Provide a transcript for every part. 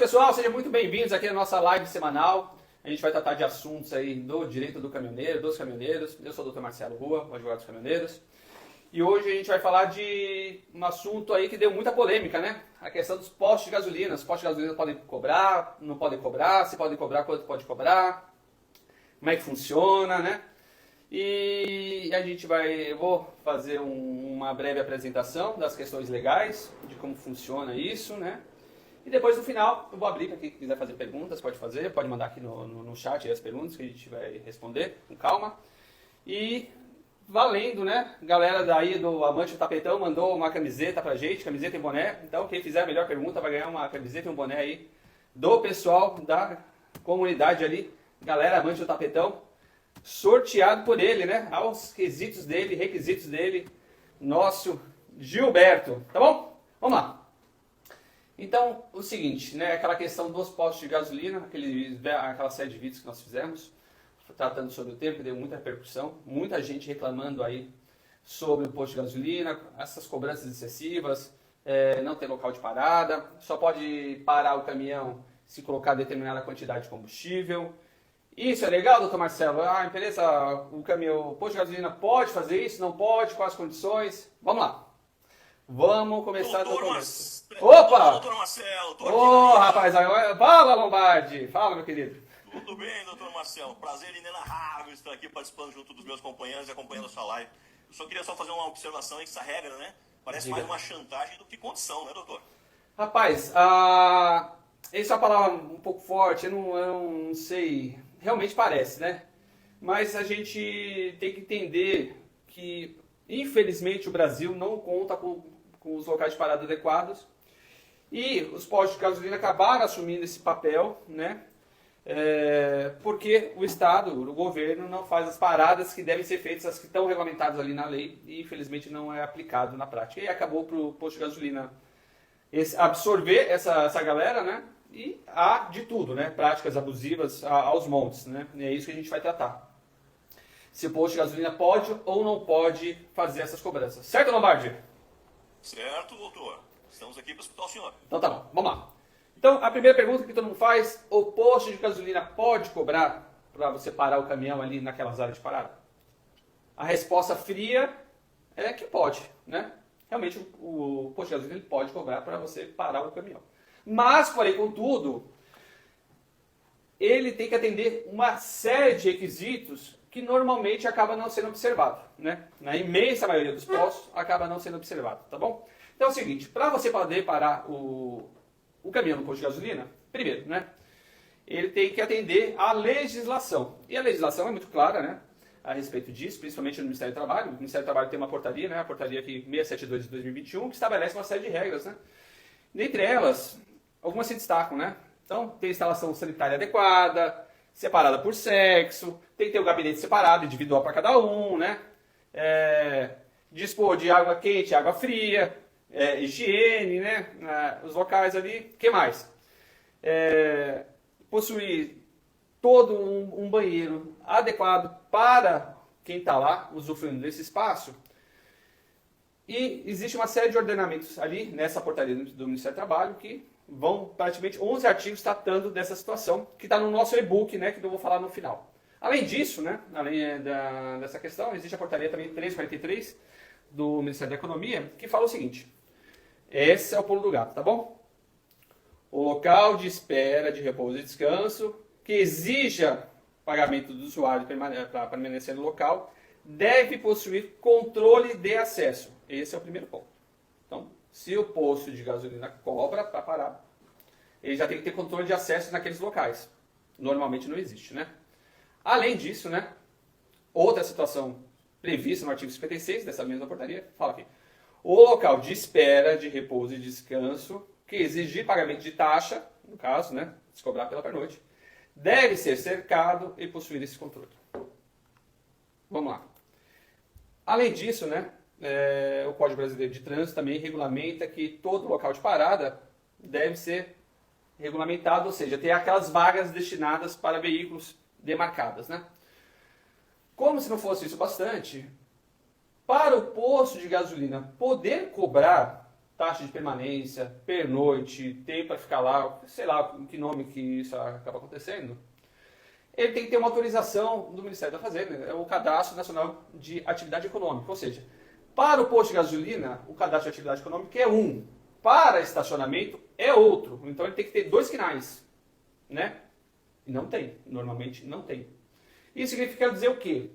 pessoal, sejam muito bem-vindos aqui na nossa live semanal. A gente vai tratar de assuntos aí do direito do caminhoneiro, dos caminhoneiros. Eu sou o Dr. Marcelo Rua, o advogado dos caminhoneiros. E hoje a gente vai falar de um assunto aí que deu muita polêmica, né? A questão dos postos de gasolina. Os postos de gasolina podem cobrar, não podem cobrar, se podem cobrar, quanto pode cobrar, como é que funciona, né? E eu vou fazer uma breve apresentação das questões legais, de como funciona isso, né? E depois, no final, eu vou abrir para quem quiser fazer perguntas, pode fazer, pode mandar aqui no chat as perguntas que a gente vai responder com calma. E valendo, né? Galera daí do Amante do Tapetão mandou uma camiseta pra gente, camiseta e boné. Então, quem fizer a melhor pergunta vai ganhar uma camiseta e um boné aí do pessoal da comunidade ali, galera Amante do Tapetão, sorteado por ele, né? Aos requisitos dele, nosso Gilberto, tá bom? Vamos lá. Então, o seguinte, né, aquela questão dos postos de gasolina, aquela série de vídeos que nós fizemos, tratando sobre o tema, que deu muita repercussão, muita gente reclamando aí sobre o posto de gasolina, essas cobranças excessivas, não ter local de parada, só pode parar o caminhão se colocar determinada quantidade de combustível. Isso é legal, doutor Marcelo? A empresa, o posto de gasolina pode fazer isso, não pode, quais as condições? Vamos lá. Vamos começar do começo. Opa! Doutor Marcelo, tô Ô, rapaz, fala, Lombardi. Fala, meu querido. Tudo bem, doutor Marcelo? Prazer inenarrável estar aqui participando junto dos meus companheiros e acompanhando a sua live. Eu só queria fazer uma observação aí que essa regra, né? Parece mais uma chantagem do que condição, né, doutor? Rapaz, essa é uma palavra um pouco forte, eu não sei. Realmente parece, né? Mas a gente tem que entender que, infelizmente, o Brasil não conta com os locais de parada adequados. E os postos de gasolina acabaram assumindo esse papel, né? Porque o Estado, o governo, não faz as paradas que devem ser feitas, as que estão regulamentadas ali na lei, e infelizmente não é aplicado na prática. E acabou para o posto de gasolina absorver essa galera, né? E há de tudo, né? Práticas abusivas aos montes, né? E é isso que a gente vai tratar. Se o posto de gasolina pode ou não pode fazer essas cobranças. Certo, Lombardi? Certo, doutor. Estamos aqui para escutar o senhor. Então tá bom, vamos lá. Então, a primeira pergunta que todo mundo faz, o posto de gasolina pode cobrar para você parar o caminhão ali naquelas áreas de parada? A resposta fria é que pode, né? Realmente, o posto de gasolina ele pode cobrar para você parar o caminhão. Mas, porém, contudo, ele tem que atender uma série de requisitos que normalmente acaba não sendo observado, né? Na imensa maioria dos postos, acaba não sendo observado, tá bom? Então é o seguinte, para você poder parar o caminhão no posto de gasolina, primeiro, né? Ele tem que atender à legislação. E a legislação é muito clara, né? A respeito disso, principalmente no Ministério do Trabalho. O Ministério do Trabalho tem uma portaria, né? A portaria aqui 672 de 2021, que estabelece uma série de regras, né? Dentre elas, algumas se destacam, né? Então, tem instalação sanitária adequada, separada por sexo, tem que ter o gabinete separado, individual para cada um, né? Dispor de água quente, água fria, higiene, né? Os locais ali, o que mais? Possuir todo um banheiro adequado para quem está lá usufruindo desse espaço. E existe uma série de ordenamentos ali nessa portaria do Ministério do Trabalho que vão praticamente 11 artigos tratando dessa situação, que está no nosso e-book, né, que eu vou falar no final. Além disso, né, além dessa questão, existe a portaria também 343 do Ministério da Economia, que fala o seguinte: esse é o pulo do gato, tá bom? O local de espera, de repouso e descanso, que exija pagamento do usuário para permanecer no local, deve possuir controle de acesso. Esse é o primeiro ponto. Então, se o posto de gasolina cobra para parar, ele já tem que ter controle de acesso naqueles locais. Normalmente não existe, né? Além disso, né, outra situação prevista no artigo 56 dessa mesma portaria, fala aqui: o local de espera, de repouso e descanso, que exigir pagamento de taxa, no caso, né, se cobrar pela pernoite, deve ser cercado e possuir esse controle. Vamos lá. Além disso, né, o Código Brasileiro de Trânsito também regulamenta que todo local de parada deve ser regulamentado, ou seja, ter aquelas vagas destinadas para veículos demarcadas, né? Como se não fosse isso bastante, para o posto de gasolina poder cobrar taxa de permanência, pernoite, tempo para ficar lá, sei lá que nome que isso acaba acontecendo, ele tem que ter uma autorização do Ministério da Fazenda, é o Cadastro Nacional de Atividade Econômica. Ou seja, para o posto de gasolina, o cadastro de atividade econômica é um, para estacionamento é outro. Então ele tem que ter 2 CNAEs, né? E não tem, normalmente não tem. Isso significa dizer o quê?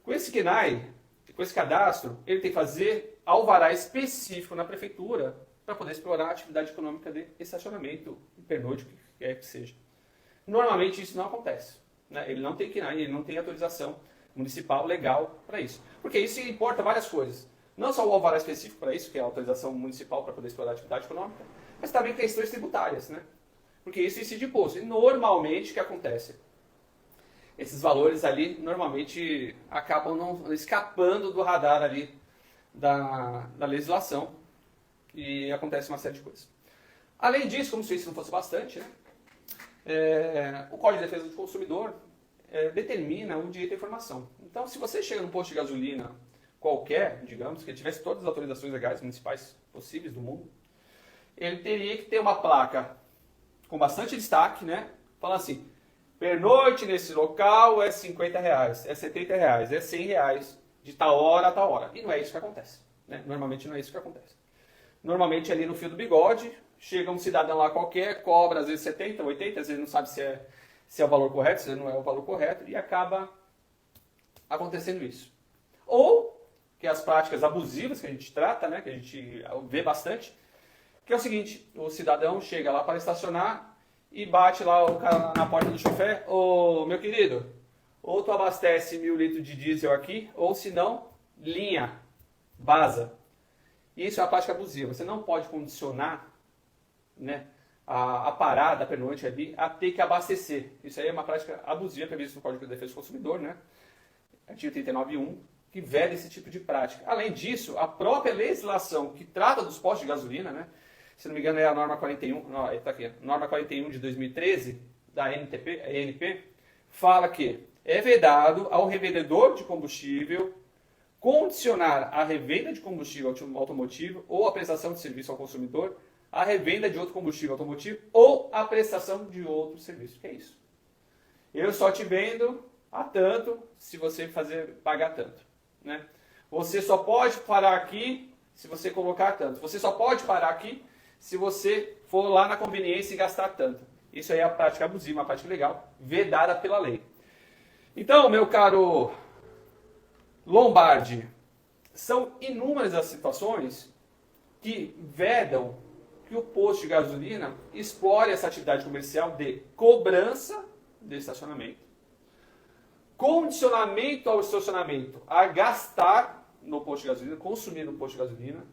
Com esse CNAE, com esse cadastro, ele tem que fazer alvará específico na prefeitura para poder explorar a atividade econômica de estacionamento, pernoite, o que quer que seja. Normalmente isso não acontece, né? Ele não tem CNAE, ele não tem autorização municipal legal para isso. Porque isso importa várias coisas. Não só o alvará específico para isso, que é a autorização municipal para poder explorar a atividade econômica, mas também questões tributárias, né? Porque isso incide imposto. E normalmente o que acontece? Esses valores ali normalmente acabam não escapando do radar ali da legislação e acontece uma série de coisas. Além disso, como se isso não fosse bastante, né? O Código de Defesa do Consumidor determina o direito à informação. Então, se você chega num posto de gasolina qualquer, digamos, que tivesse todas as autorizações legais municipais possíveis do mundo, ele teria que ter uma placa com bastante destaque, né? Falando assim, pernoite nesse local é R$50, é R$70, é R$100, de tal hora a tal hora. E não é isso que acontece, né? Normalmente não é isso que acontece. Normalmente ali no fio do bigode, chega um cidadão lá qualquer, cobra às vezes 70, 80, às vezes não sabe se é o valor correto, se não é o valor correto, e acaba acontecendo isso. Ou, que é as práticas abusivas que a gente trata, né, que a gente vê bastante, que é o seguinte, o cidadão chega lá para estacionar e bate lá o cara na porta do chofer, ô meu querido, ou tu abastece 1.000 litros de diesel aqui, ou se não, linha, vaza. E isso é uma prática abusiva, você não pode condicionar, né, a parada, a pernoite ali, a ter que abastecer. Isso aí é uma prática abusiva prevista no Código de Defesa do Consumidor, né? Artigo 39.1, que veda esse tipo de prática. Além disso, a própria legislação que trata dos postos de gasolina, né? Se não me engano é a norma 41, não, está aqui, norma 41 de 2013, da ANP, fala que é vedado ao revendedor de combustível condicionar a revenda de combustível automotivo ou a prestação de serviço ao consumidor a revenda de outro combustível automotivo ou a prestação de outro serviço. Que é isso? Eu só te vendo a tanto se você pagar tanto, né? Você só pode parar aqui se você colocar tanto. Você só pode parar aqui se você for lá na conveniência e gastar tanto. Isso aí é a prática abusiva, uma prática ilegal, vedada pela lei. Então, meu caro Lombardi, são inúmeras as situações que vedam que o posto de gasolina explore essa atividade comercial de cobrança de estacionamento, condicionamento ao estacionamento a gastar no posto de gasolina, consumir no posto de gasolina,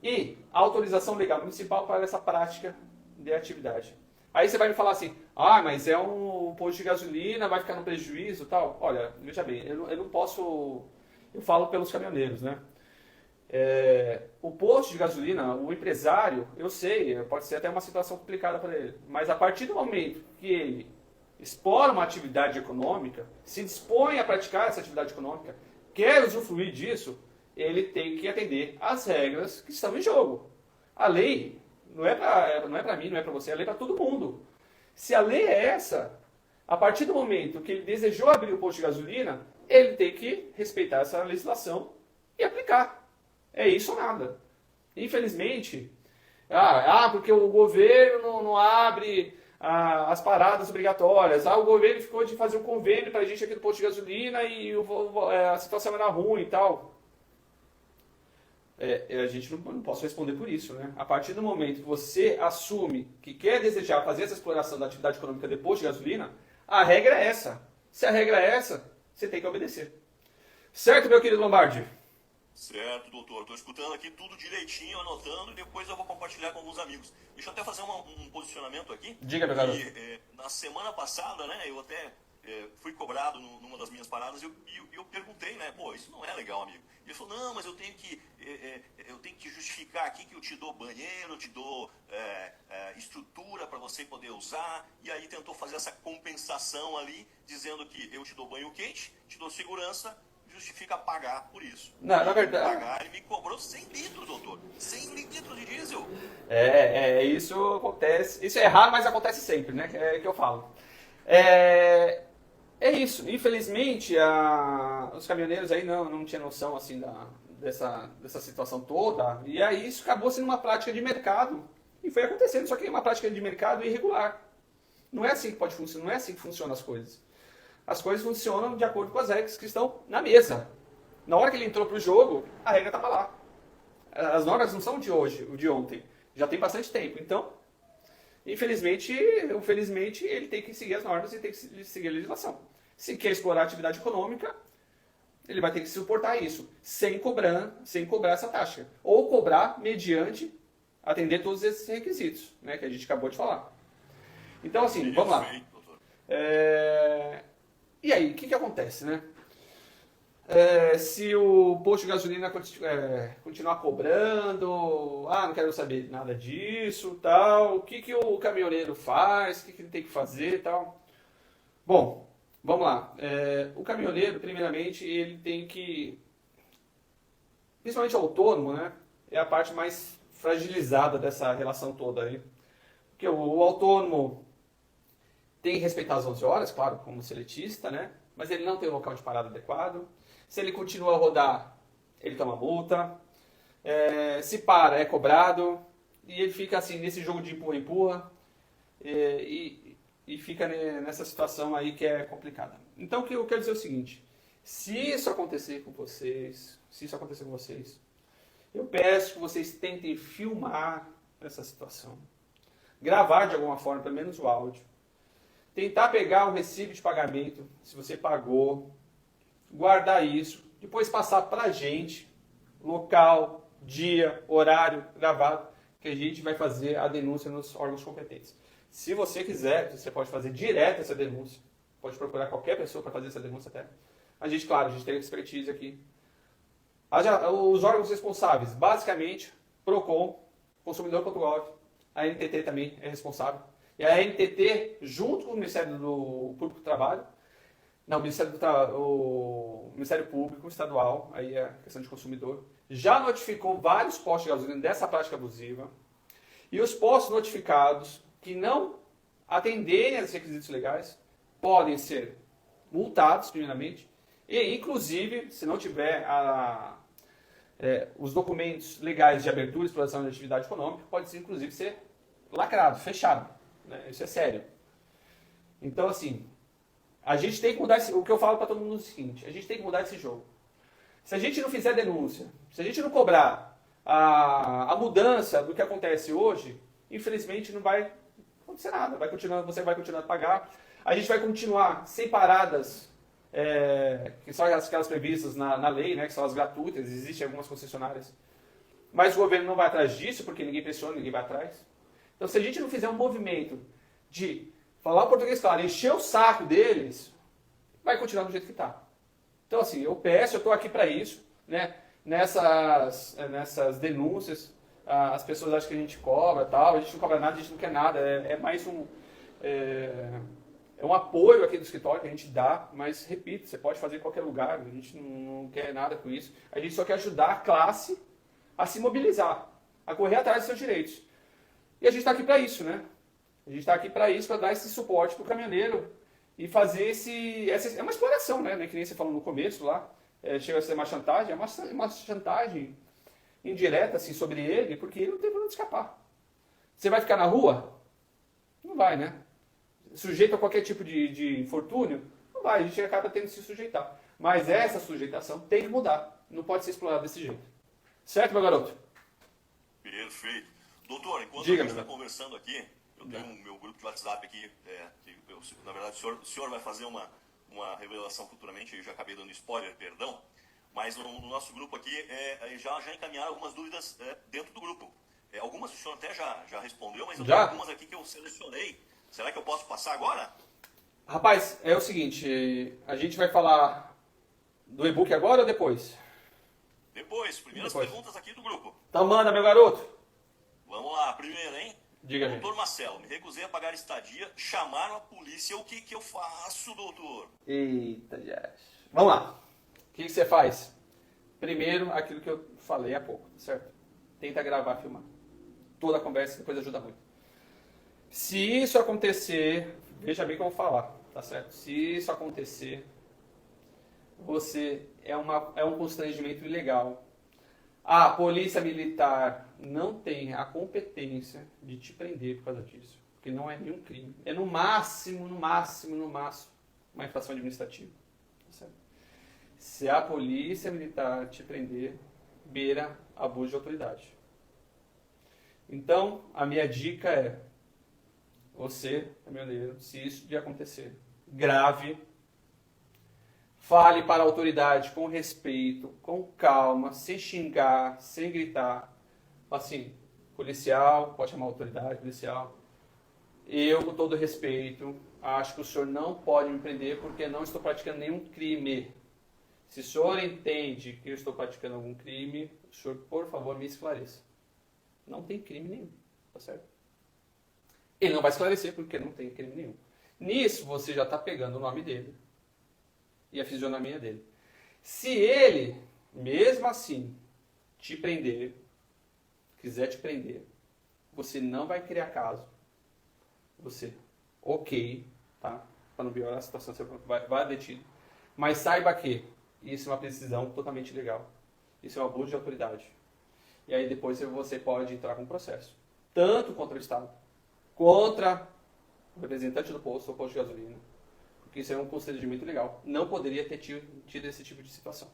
e autorização legal municipal para essa prática de atividade. Aí você vai me falar assim, mas é um posto de gasolina, vai ficar no prejuízo e tal. Olha, veja bem, eu não posso, eu falo pelos caminhoneiros, né? O posto de gasolina, o empresário, eu sei, pode ser até uma situação complicada para ele, mas a partir do momento que ele explora uma atividade econômica, se dispõe a praticar essa atividade econômica, quer usufruir disso, ele tem que atender às regras que estão em jogo. A lei não é para mim, não é para você, a lei é para todo mundo. Se a lei é essa, a partir do momento que ele desejou abrir o posto de gasolina, ele tem que respeitar essa legislação e aplicar. É isso ou nada. Infelizmente, porque o governo não abre as paradas obrigatórias, o governo ficou de fazer um convênio para a gente aqui no posto de gasolina e a situação era ruim e tal. A gente não pode responder por isso, né? A partir do momento que você assume que quer desejar fazer essa exploração da atividade econômica de posto de gasolina, a regra é essa. Se a regra é essa, você tem que obedecer. Certo, meu querido Lombardi? Certo, doutor. Estou escutando aqui tudo direitinho, anotando, e depois eu vou compartilhar com alguns amigos. Deixa eu até fazer um posicionamento aqui. Diga, meu garoto. Na semana passada, né, eu até fui cobrado numa das minhas paradas e eu perguntei, né, isso não é legal, amigo. Ele falou, não, mas eu tenho que justificar aqui que eu te dou banheiro, eu te dou estrutura para você poder usar, e aí tentou fazer essa compensação ali, dizendo que eu te dou banho quente, te dou segurança, justifica pagar por isso. Não, na verdade... Pagar, ele me cobrou 100 litros, doutor. 100 litros de diesel. Isso acontece. Isso é raro, mas acontece sempre, né? É que eu falo. É isso. Infelizmente, os caminhoneiros aí não tinham noção assim dessa situação toda. E aí isso acabou sendo uma prática de mercado. E foi acontecendo, só que é uma prática de mercado irregular. Não é assim que pode funcionar, não é assim que funcionam as coisas. As coisas funcionam de acordo com as regras que estão na mesa. Na hora que ele entrou para o jogo, a regra estava lá. As normas não são de hoje, o de ontem. Já tem bastante tempo. Então, infelizmente, ele tem que seguir as normas e tem que seguir a legislação. Se quer explorar a atividade econômica, ele vai ter que suportar isso, sem cobrar essa taxa. Ou cobrar mediante atender todos esses requisitos, né, que a gente acabou de falar. Então, assim, vamos lá. E aí, o que acontece, né? Se o posto de gasolina continuar cobrando, não quero saber nada disso, tal, o que o caminhoneiro faz, o que ele tem que fazer, tal. Bom, vamos lá. O caminhoneiro, primeiramente, ele tem que, principalmente o autônomo, né, é a parte mais fragilizada dessa relação toda aí. Porque o autônomo tem que respeitar as 11 horas, claro, como seletista, né, mas ele não tem um local de parada adequado. Se ele continua a rodar, ele toma multa. Se para, é cobrado. E ele fica assim, nesse jogo de empurra-empurra. E fica nessa situação aí que é complicada. Então, o que eu quero dizer é o seguinte. Se isso acontecer com vocês, eu peço que vocês tentem filmar essa situação. Gravar de alguma forma, pelo menos o áudio. Tentar pegar o recibo de pagamento, se você pagou. Guardar isso, depois passar para a gente, local, dia, horário, gravado, que a gente vai fazer a denúncia nos órgãos competentes. Se você quiser, você pode fazer direto essa denúncia, pode procurar qualquer pessoa para fazer essa denúncia até. A gente tem expertise aqui. Os órgãos responsáveis, basicamente, PROCON, Consumidor.gov, a NTT também é responsável. E a NTT, junto com o Ministério do Público do Trabalho, não, o Ministério Público Estadual, aí é questão de consumidor, já notificou vários postos de gasolina dessa prática abusiva. E os postos notificados que não atenderem aos requisitos legais podem ser multados, primeiramente, e, inclusive, se não tiver os documentos legais de abertura e exploração de atividade econômica, pode, inclusive, ser lacrado, fechado. Né? Isso é sério. Então, assim... A gente tem que mudar o que eu falo para todo mundo é o seguinte, a gente tem que mudar esse jogo. Se a gente não fizer denúncia, se a gente não cobrar a mudança do que acontece hoje, infelizmente não vai acontecer nada. Você vai continuar a pagar. A gente vai continuar sem paradas, que são aquelas previstas na lei, né, que são as gratuitas, existem algumas concessionárias. Mas o governo não vai atrás disso, porque ninguém pressiona, ninguém vai atrás. Então, se a gente não fizer um movimento de falar o português claro, encher o saco deles, vai continuar do jeito que está. Então, assim, eu estou aqui para isso, né? Nessas denúncias, as pessoas acham que a gente cobra, tal, a gente não cobra nada, a gente não quer nada, é mais um apoio aqui do escritório que a gente dá, mas, repito, você pode fazer em qualquer lugar, a gente não quer nada com isso, a gente só quer ajudar a classe a se mobilizar, a correr atrás dos seus direitos. E a gente está aqui para isso, né? A gente está aqui para isso, para dar esse suporte para o caminhoneiro e fazer é uma exploração, né? Que nem você falou no começo lá, chega a ser uma chantagem, é uma chantagem indireta assim, sobre ele, porque ele não tem por onde escapar. Você vai ficar na rua? Não vai, né? Sujeito a qualquer tipo de infortúnio? Não vai, a gente acaba tendo que se sujeitar. Mas essa sujeitação tem que mudar, não pode ser explorada desse jeito. Certo, meu garoto? Perfeito. Doutor, enquanto Diga, a gente está conversando aqui, eu tenho o meu grupo de WhatsApp aqui, na verdade o senhor vai fazer uma revelação futuramente, eu já acabei dando spoiler, perdão, mas no nosso grupo aqui já encaminharam algumas dúvidas dentro do grupo. Algumas o senhor até já respondeu, mas eu tenho algumas aqui que eu selecionei. Será que eu posso passar agora? Rapaz, é o seguinte, a gente vai falar do e-book agora ou depois? Depois, primeiras perguntas aqui do grupo. Então manda, meu garoto. Vamos lá, primeiro, hein? Diga, doutor Marcelo, me recusei a pagar estadia, chamaram a polícia, o que eu faço, doutor? Eita, Jess. Vamos lá. O que você faz? Primeiro, aquilo que eu falei há pouco, certo? Tenta gravar, filmar. Toda a conversa depois ajuda muito. Se isso acontecer, veja bem como falar, tá certo? Se isso acontecer, é um constrangimento ilegal. A polícia militar não tem a competência de te prender por causa disso, porque não é nenhum crime. É no máximo, uma infração administrativa. Tá certo? Se a polícia militar te prender, beira abuso de autoridade. Então, a minha dica é, você, caminhoneiro, se isso de acontecer, grave, fale para a autoridade com respeito, com calma, sem xingar, sem gritar. Assim, policial, pode chamar a autoridade, policial. Eu, com todo respeito, acho que o senhor não pode me prender porque não estou praticando nenhum crime. Se o senhor entende que eu estou praticando algum crime, o senhor, por favor, me esclareça. Não tem crime nenhum, tá certo? Ele não vai esclarecer porque não tem crime nenhum. Nisso, você já está pegando o nome dele e a fisionomia dele. Se ele, mesmo assim, te prender, quiser te prender, você não vai criar caso. Você, ok, tá? Para não piorar a situação, você vai detido. Mas saiba que isso é uma prisão totalmente ilegal. Isso é um abuso de autoridade. E aí depois você pode entrar com um processo. Tanto contra o Estado, contra o representante do posto ou posto de gasolina. Porque isso é um constrangimento ilegal. Não poderia ter tido esse tipo de situação.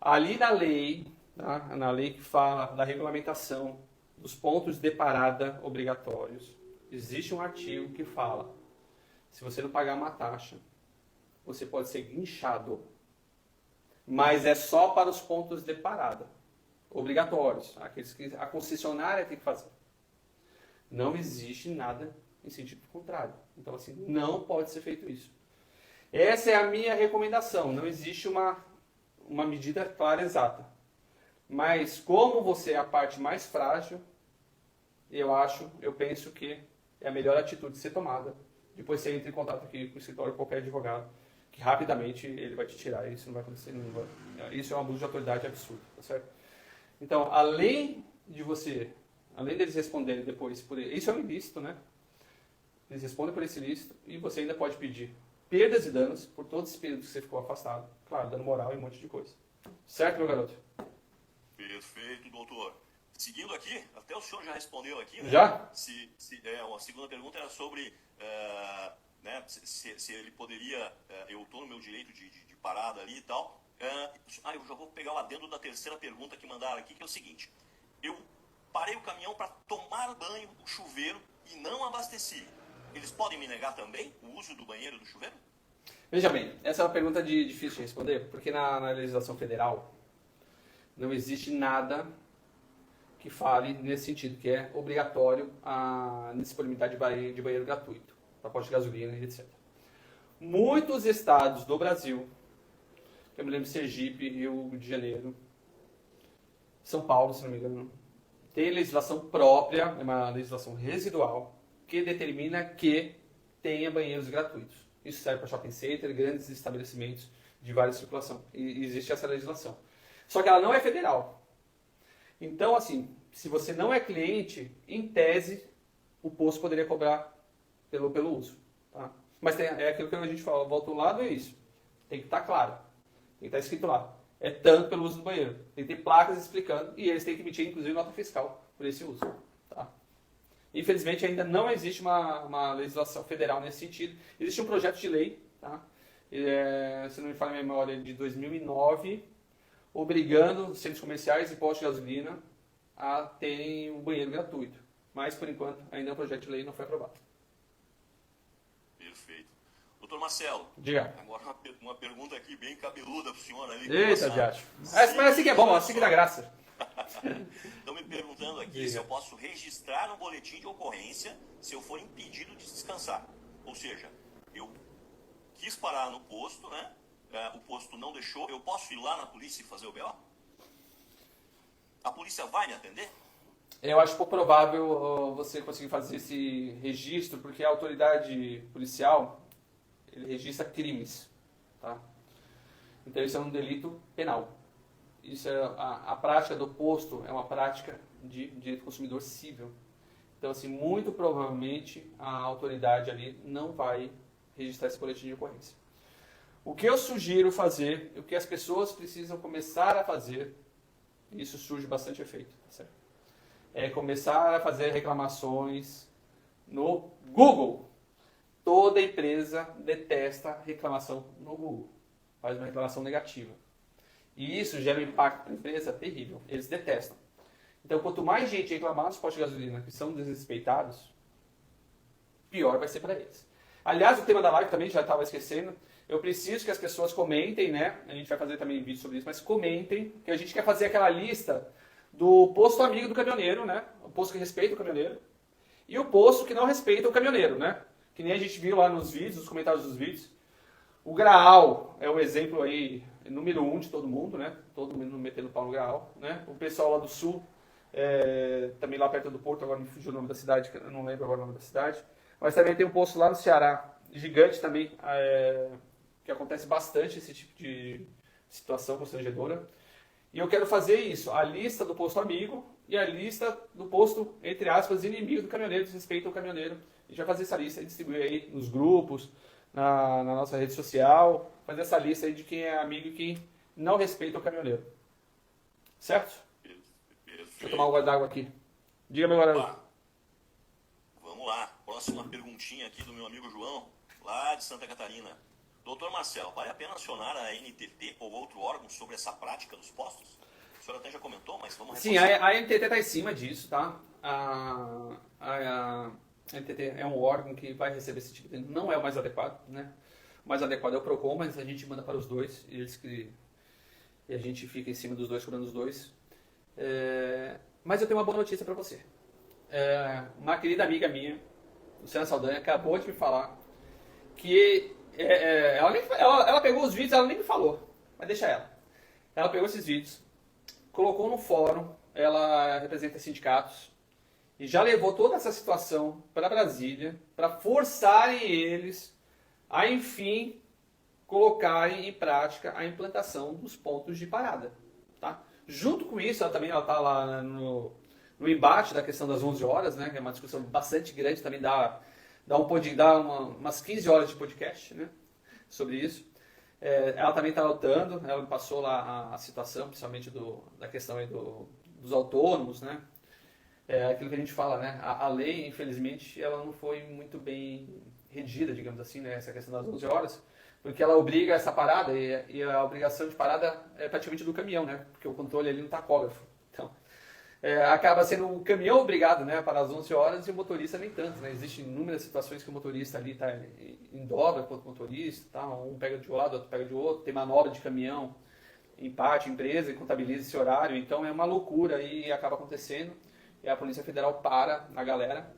Ali na lei, tá? Na lei que fala da regulamentação dos pontos de parada obrigatórios, existe um artigo que fala, se você não pagar uma taxa, você pode ser guinchado. Mas é só para os pontos de parada obrigatórios, aqueles que a concessionária tem que fazer. Não existe nada em sentido contrário. Então, assim, não pode ser feito isso. Essa é a minha recomendação. Não existe uma medida clara exata. Mas como você é a parte mais frágil, eu penso que é a melhor atitude a ser tomada. Depois você entra em contato aqui com o escritório, qualquer advogado, que rapidamente ele vai te tirar. Isso não vai acontecer. Isso é um abuso de autoridade absurdo, tá certo? Então, além deles responderem depois por isso é um ilícito, né? Eles respondem por esse ilícito e você ainda pode pedir perdas e danos por todos os períodos que você ficou afastado. Claro, dano moral e um monte de coisa. Certo, meu garoto? Perfeito, doutor. Seguindo aqui, até o senhor já respondeu aqui, né? Já? A segunda pergunta era sobre né, se ele poderia, eu estou no meu direito de parada ali e tal. Eu já vou pegar o adendo da terceira pergunta que mandaram aqui, que é o seguinte. Eu parei o caminhão para tomar banho no chuveiro e não abasteci. Eles podem me negar também o uso do banheiro do chuveiro? Veja bem, essa é uma pergunta difícil de responder, porque na legislação federal não existe nada que fale nesse sentido, que é obrigatório a disponibilidade de banheiro gratuito, para posto de gasolina e etc. Muitos estados do Brasil, eu me lembro de Sergipe, Rio de Janeiro, São Paulo, se não me engano, tem legislação própria, é uma legislação residual, que determina que tenha banheiros gratuitos. Isso serve para shopping center, grandes estabelecimentos de várias circulação. E existe essa legislação. Só que ela não é federal. Então, assim, se você não é cliente, em tese, o posto poderia cobrar pelo uso. Tá? Mas é aquilo que a gente fala, volta ao lado, é isso. Tem que estar claro. Tem que estar escrito lá. É tanto pelo uso do banheiro. Tem que ter placas explicando e eles têm que emitir, inclusive, nota fiscal por esse uso. Tá? Infelizmente, ainda não existe uma legislação federal nesse sentido. Existe um projeto de lei, tá? Se não me falha a memória, de 2009, obrigando centros comerciais e postos de gasolina a terem um banheiro gratuito. Mas, por enquanto, ainda o projeto de lei não foi aprovado. Perfeito. Doutor Marcelo, diga. Agora uma pergunta aqui bem cabeluda para o senhor ali. Eita, Diacho. Mas assim que é bom, assim que dá graça. Estão me perguntando aqui se eu posso registrar no boletim de ocorrência se eu for impedido de descansar. Ou seja, eu quis parar no posto, né? O posto não deixou, eu posso ir lá na polícia e fazer o BO? A polícia vai me atender? Eu acho pouco provável você conseguir fazer esse registro, porque a autoridade policial ele registra crimes. Tá? Então isso é um delito penal. Isso é a prática do posto é uma prática de direito do consumidor civil. Então, assim, muito provavelmente a autoridade ali não vai registrar esse boletim de ocorrência. O que eu sugiro fazer, o que as pessoas precisam começar a fazer, isso surge bastante efeito, tá certo? É começar a fazer reclamações no Google. Toda empresa detesta reclamação no Google. Faz uma reclamação negativa. E isso gera um impacto para a empresa terrível. Eles detestam. Então, quanto mais gente reclamar nos postos de gasolina que são desrespeitados, pior vai ser para eles. Aliás, o tema da live também já estava esquecendo. Eu preciso que as pessoas comentem, né? A gente vai fazer também vídeo sobre isso, mas comentem que a gente quer fazer aquela lista do posto amigo do caminhoneiro, né? O posto que respeita o caminhoneiro e o posto que não respeita o caminhoneiro, né? Que nem a gente viu lá nos vídeos, nos comentários dos vídeos. O Graal é um exemplo aí, número 1 de todo mundo, né? Todo mundo metendo pau no Graal, né? O pessoal lá do Sul, também lá perto do Porto, agora me fugiu o nome da cidade, eu não lembro agora o nome da cidade. Mas também tem um posto lá no Ceará, gigante também, que acontece bastante esse tipo de situação constrangedora. E eu quero fazer isso, a lista do posto amigo e a lista do posto, entre aspas, inimigo do caminhoneiro, que respeita o caminhoneiro. A gente vai fazer essa lista e distribuir aí nos grupos, na nossa rede social, fazer essa lista aí de quem é amigo e quem não respeita o caminhoneiro. Certo? Deixa eu tomar um gole d'água aqui. Diga, meu garoto. Vamos lá. Próxima perguntinha aqui do meu amigo João, lá de Santa Catarina. Doutor Marcelo, vale a pena acionar a NTT ou outro órgão sobre essa prática dos postos? O senhor até já comentou, mas vamos reforçar. Sim, a NTT está em cima disso, tá? A NTT é um órgão que vai receber esse tipo de denúncia. Não é o mais adequado, né? O mais adequado é o PROCON, mas a gente manda para os dois. E a gente fica em cima dos dois, cobrando os dois. Mas eu tenho uma boa notícia para você. Uma querida amiga minha, Luciana Saldanha, acabou de me falar que ela pegou os vídeos, ela nem me falou, mas deixa ela. Ela pegou esses vídeos, colocou no fórum, ela representa sindicatos, e já levou toda essa situação para Brasília, para forçarem eles a, enfim, colocarem em prática a implantação dos pontos de parada. Tá? Junto com isso, ela está lá no embate da questão das 11 horas, né, que é uma discussão bastante grande, também dá umas 15 horas de podcast, né, sobre isso. Ela também está lutando, ela passou lá a situação, principalmente da questão aí dos autônomos, né, aquilo que a gente fala, né, a lei, infelizmente, ela não foi muito bem redigida, digamos assim, né, essa questão das 11 horas, porque ela obriga essa parada, e a obrigação de parada é praticamente do caminhão, né, porque o controle ali no tacógrafo. Então, acaba sendo o caminhão obrigado, né, para as 11 horas e o motorista nem tanto, né? Existem inúmeras situações que o motorista ali está em dobra contra o motorista, tá? Um pega de um lado, outro pega de outro, tem manobra de caminhão, empate, empresa e contabiliza esse horário, então é uma loucura e acaba acontecendo. E a Polícia Federal para a galera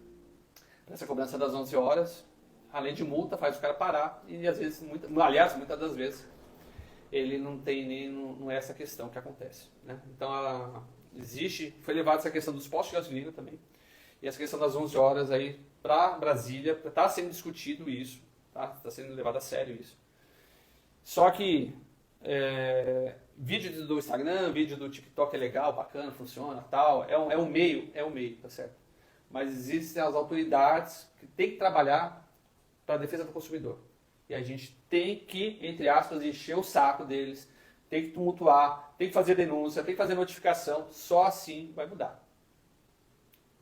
para essa cobrança das 11 horas, além de multa, faz o cara parar e às vezes, muitas das vezes, ele não é essa questão que acontece, né? Então foi levada essa questão dos postos de gasolina também. E essa questão das 11 horas aí para Brasília, está sendo discutido isso, tá? Está sendo levado a sério isso. Só que vídeo do Instagram, vídeo do TikTok é legal, bacana, funciona, tal. É um meio, tá certo? Mas existem as autoridades que têm que trabalhar para a defesa do consumidor. E a gente tem que, entre aspas, encher o saco deles, tem que tumultuar, tem que fazer denúncia, tem que fazer notificação, só assim vai mudar.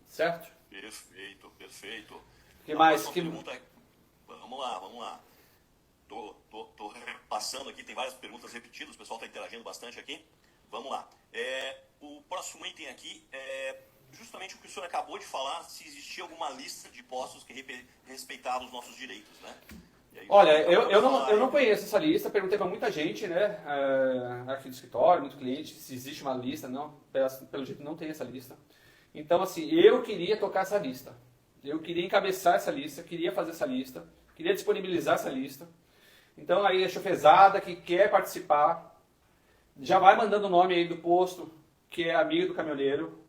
Certo? Perfeito, perfeito. O que mais? Pergunta... Vamos lá. Tô passando aqui, tem várias perguntas repetidas, o pessoal está interagindo bastante aqui. Vamos lá. O próximo item aqui é justamente o que o senhor acabou de falar, se existia alguma lista de postos que respeitavam os nossos direitos, né? Olha, eu não conheço essa lista, perguntei para muita gente, né, aqui do escritório, muito cliente, se existe uma lista, não, pelo jeito não tem essa lista. Então, assim, eu queria tocar essa lista, eu queria encabeçar essa lista, queria fazer essa lista, queria disponibilizar essa lista. Então, aí a chofezada que quer participar, já vai mandando o nome aí do posto que é amigo do caminhoneiro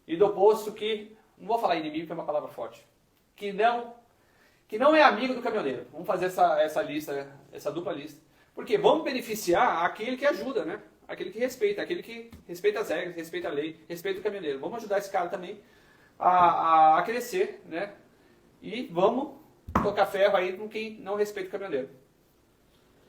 e do posto que, não vou falar inimigo, que é uma palavra forte, que não é amigo do caminhoneiro. Vamos fazer essa lista, essa dupla lista, Porque vamos beneficiar aquele que ajuda, né? Aquele que respeita as regras, respeita a lei, respeita o caminhoneiro. Vamos ajudar esse cara também a crescer, né? E vamos tocar ferro aí com quem não respeita o caminhoneiro.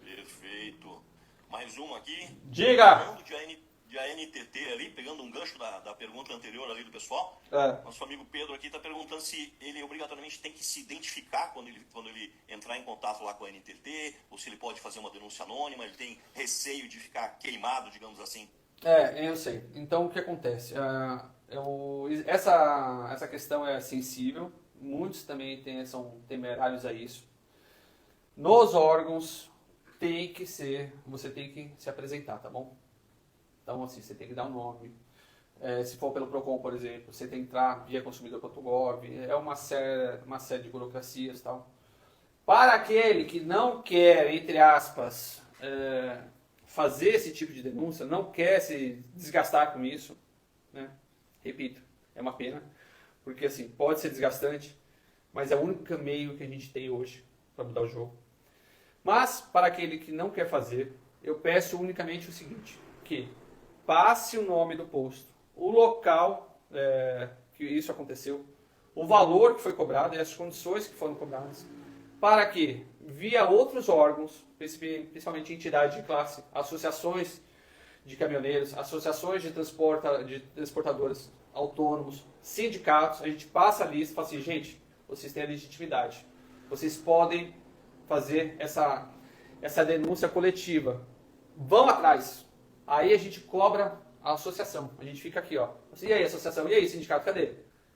Perfeito. Mais uma aqui. Diga! Falando de ANTT ali, pegando um gancho da pergunta anterior ali do pessoal. Nosso amigo Pedro aqui está perguntando se ele obrigatoriamente tem que se identificar quando ele entrar em contato lá com a ANTT, ou se ele pode fazer uma denúncia anônima, ele tem receio de ficar queimado, digamos assim. Eu sei. Então, o que acontece? Essa questão é sensível. Muitos também são temerários a isso. Nos órgãos, você tem que se apresentar, tá bom? Então, assim, você tem que dar um nome. Se for pelo PROCON, por exemplo, você tem que entrar via consumidor.gov. É uma série de burocracias e tal. Para aquele que não quer, entre aspas, fazer esse tipo de denúncia, não quer se desgastar com isso, né? Repito, é uma pena, porque assim, pode ser desgastante, mas é o único meio que a gente tem hoje para mudar o jogo. Mas, para aquele que não quer fazer, eu peço unicamente o seguinte, que passe o nome do posto, o local que isso aconteceu, o valor que foi cobrado e as condições que foram cobradas, para que, via outros órgãos, principalmente entidades de classe, associações de caminhoneiros, associações de transportadoras autônomos, sindicatos, a gente passa a lista e fala assim, gente, vocês têm a legitimidade, vocês podem fazer essa denúncia coletiva, vão atrás, aí a gente cobra a associação, a gente fica aqui, ó, e aí associação, e aí sindicato, cadê?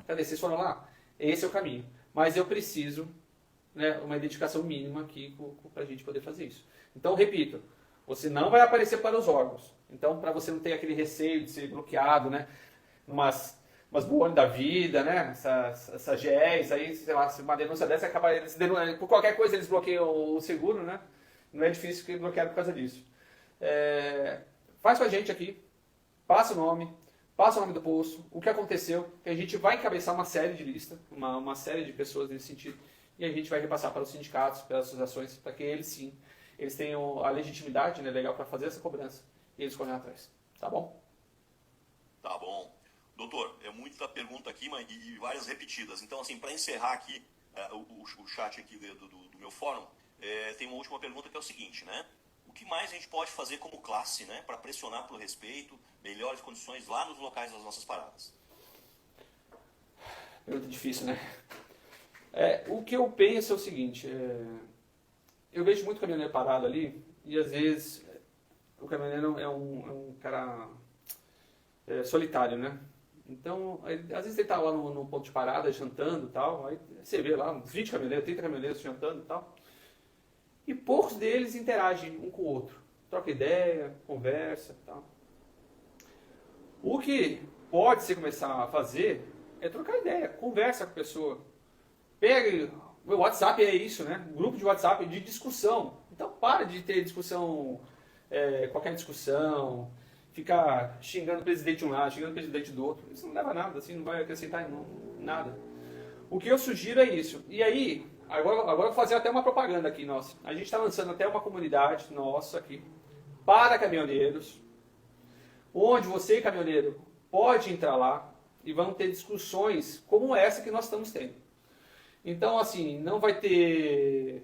Vocês foram lá? Esse é o caminho, mas eu preciso, né, uma identificação mínima aqui para a gente poder fazer isso. Então, repito, você não vai aparecer para os órgãos. Então, para você não ter aquele receio de ser bloqueado, né, umas bônus da vida, né, essas GEs, aí, sei lá, se uma denúncia dessa acaba, por qualquer coisa eles bloqueiam o seguro, né, não é difícil que bloquear por causa disso. Faz com a gente aqui, passa o nome do posto, o que aconteceu, que a gente vai encabeçar uma série de lista, uma série de pessoas nesse sentido, e a gente vai repassar para os sindicatos, pelas associações, para que eles sim, eles tenham a legitimidade, né, legal para fazer essa cobrança, e eles correm atrás. Tá bom? Tá bom. Doutor, é muita pergunta aqui, mas, e várias repetidas. Então, assim, para encerrar aqui o chat aqui do meu fórum, tem uma última pergunta que é o seguinte, né? O que mais a gente pode fazer como classe, né, para pressionar pelo respeito, melhores condições lá nos locais das nossas paradas? Pergunta difícil, né? O que eu penso é o seguinte, eu vejo muito caminhoneiro parado ali, e às vezes o caminhoneiro é um cara solitário, né? Então, às vezes ele tá lá no ponto de parada, jantando e tal, aí você vê lá uns 20 caminhoneiros, 30 caminhoneiros jantando e tal, e poucos deles interagem um com o outro, troca ideia, conversa e tal. O que pode se começar a fazer é trocar ideia, conversa com a pessoa. Pega, o WhatsApp é isso, né? Um grupo de WhatsApp de discussão. Então para de ter discussão, qualquer discussão, ficar xingando o presidente de um lado, xingando o presidente do outro. Isso não leva a nada, assim, não vai acrescentar nada. O que eu sugiro é isso. E aí, agora eu vou fazer até uma propaganda aqui, nossa. A gente está lançando até uma comunidade nossa aqui, para caminhoneiros, onde você, caminhoneiro, pode entrar lá e vão ter discussões como essa que nós estamos tendo. Então, assim, não vai ter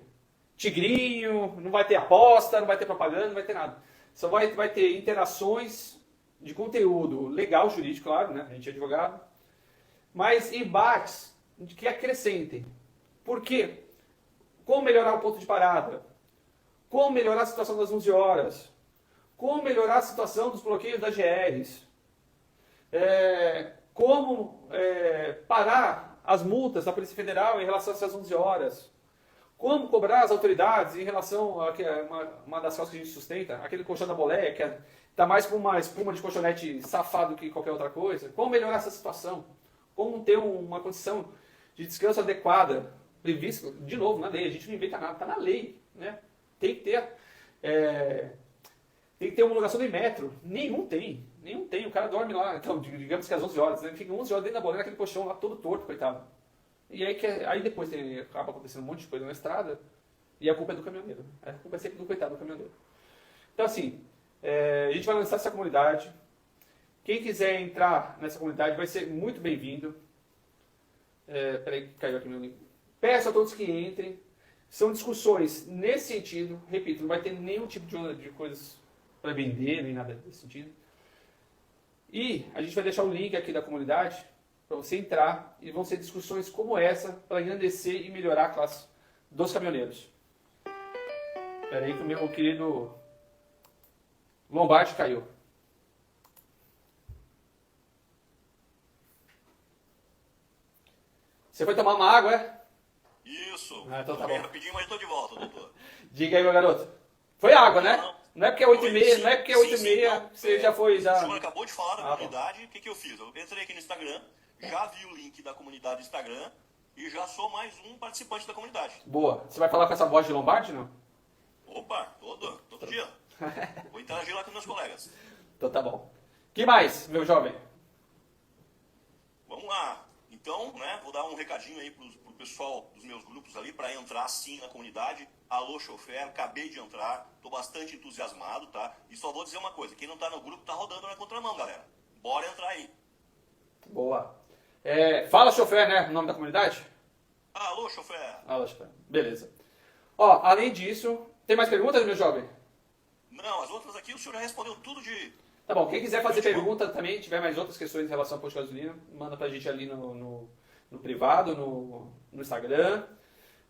tigrinho, não vai ter aposta, não vai ter propaganda, não vai ter nada. Só vai ter interações de conteúdo legal, jurídico, claro, né? A gente é advogado. Mas embates que acrescentem. Por quê? Como melhorar o ponto de parada? Como melhorar a situação das 11 horas? Como melhorar a situação dos bloqueios das GRs? Como parar as multas da Polícia Federal em relação a essas 11 horas? Como cobrar as autoridades em relação a uma das causas que a gente sustenta, aquele colchão da boleia, que está mais com uma espuma de colchonete safado que qualquer outra coisa? Como melhorar essa situação? Como ter uma condição de descanso adequada, previsto, de novo, na lei? A gente não inventa nada, está na lei, né? Tem que ter homologação do Inmetro. Nenhum tem. O cara dorme lá, então, digamos que às 11 horas, né? Fica 11 horas dentro da boleia, naquele colchão lá todo torto, coitado. E aí depois acaba acontecendo um monte de coisa na estrada, e a culpa é do caminhoneiro. A culpa é sempre do coitado do caminhoneiro. Então, assim, a gente vai lançar essa comunidade. Quem quiser entrar nessa comunidade vai ser muito bem-vindo. Peraí, que caiu aqui meu link. Peço a todos que entrem. São discussões nesse sentido. Repito, não vai ter nenhum tipo de coisas para vender, nem nada desse sentido. E a gente vai deixar o link aqui da comunidade para você entrar e vão ser discussões como essa para engrandecer e melhorar a classe dos caminhoneiros. Espera aí que o meu querido Lombardi caiu. Você foi tomar uma água, é? Isso. Então tá Bem bom. rapidinho, mas estou de volta, doutor. Diga aí, meu garoto. Foi água, né? Não. Não é porque é 8h30, não é porque é 8h30, Não. você já foi... O Já... senhor acabou de falar da bom. comunidade, o que eu fiz? Eu entrei aqui no Instagram, já vi o link da comunidade do Instagram e já sou mais um participante da comunidade. Boa. Você vai falar com essa voz de Lombardi, não? Opa, todo dia. Vou interagir lá com meus colegas. Então tá bom. Que mais, meu jovem? Vamos lá. Então, né, vou dar um recadinho aí pro pessoal dos meus grupos ali para entrar sim na comunidade. Alô, chofer, acabei de entrar, tô bastante entusiasmado, tá? E só vou dizer uma coisa, quem não tá no grupo tá rodando na contramão, galera. Bora entrar aí. Boa. Fala, chofer, né? O nome da comunidade? Alô, chofer. Fala, chofer. Beleza. Ó, além disso, tem mais perguntas, meu jovem? Não, as outras aqui o senhor já respondeu tudo de... Tá bom, quem quiser fazer pergunta também, tiver mais outras questões em relação ao posto de gasolina, manda pra gente ali no privado, no Instagram,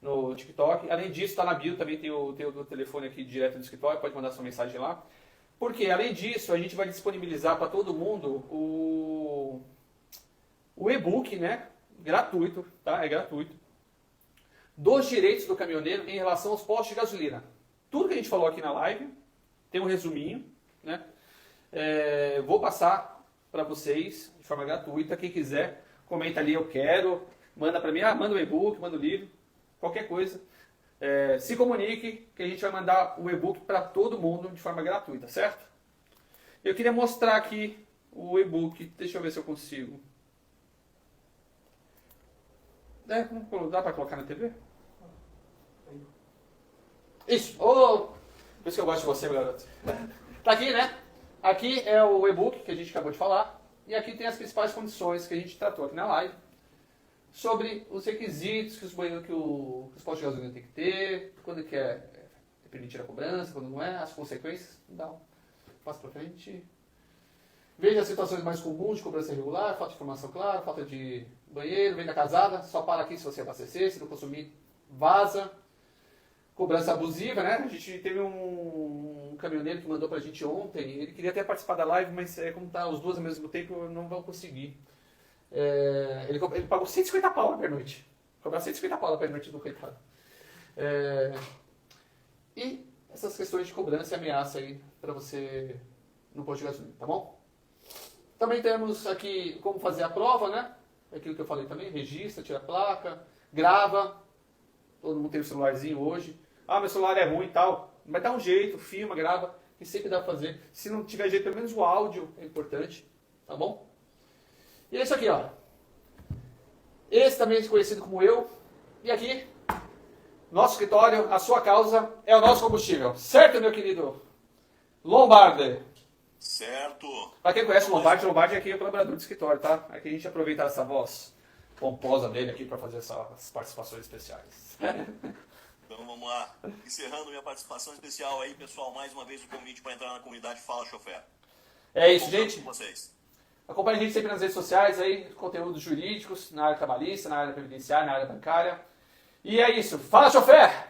no TikTok. Além disso, tá na bio, também tem o telefone aqui direto do escritório, pode mandar sua mensagem lá. Porque, além disso, a gente vai disponibilizar para todo mundo o e-book, né? Gratuito, tá? É gratuito. Dos direitos do caminhoneiro em relação aos postos de gasolina. Tudo que a gente falou aqui na live, tem um resuminho, né? Vou passar para vocês de forma gratuita. Quem quiser, comenta ali, eu quero, manda para mim, manda o e-book, manda o livro, qualquer coisa. Se comunique que a gente vai mandar o e-book para todo mundo de forma gratuita, certo? Eu queria mostrar aqui o e-book, deixa eu ver se eu consigo. Dá para colocar na TV? Isso! Por isso que eu gosto de você, meu garoto. Tá aqui, né? Aqui é o e-book que a gente acabou de falar. E aqui tem as principais condições que a gente tratou aqui na live. Sobre os requisitos que os postos de gasolina tem que ter, quando que é permitir a cobrança, quando não é, as consequências. Passa pra frente. Veja as situações mais comuns de cobrança irregular, falta de informação clara, falta de banheiro, venda casada, só para aqui se você abastecer, se não consumir, vaza. Cobrança abusiva, né? A gente teve um caminhoneiro que mandou pra gente ontem, ele queria até participar da live, mas como tá os dois ao mesmo tempo, não vão conseguir. Ele pagou 150 pau na pernoite. Cobrar 150 pau na pernoite do coitado. E essas questões de cobrança e ameaça aí pra você no posto de gasolina, tá bom? Também temos aqui como fazer a prova, né? Aquilo que eu falei também, registra, tira a placa, grava. Todo mundo tem o celularzinho hoje. Meu celular é ruim e tal. Mas dá um jeito, filma, grava, que sempre dá pra fazer. Se não tiver jeito, pelo menos o áudio é importante, tá bom? E é isso aqui, ó. Esse também é conhecido como eu. E aqui, nosso escritório, a sua causa é o nosso combustível. Certo, meu querido Lombardi? Certo. Pra quem conhece o Lombardi aqui é o colaborador do escritório, tá? Aqui a gente aproveita essa voz pomposa dele aqui para fazer essas participações especiais. Então vamos lá. Encerrando minha participação especial aí, pessoal, mais uma vez o convite para entrar na comunidade Fala Chofer. É isso, gente. Com vocês. Acompanhe a gente sempre nas redes sociais aí, conteúdos jurídicos, na área trabalhista, na área previdenciária, na área bancária. E é isso. Fala, chofer!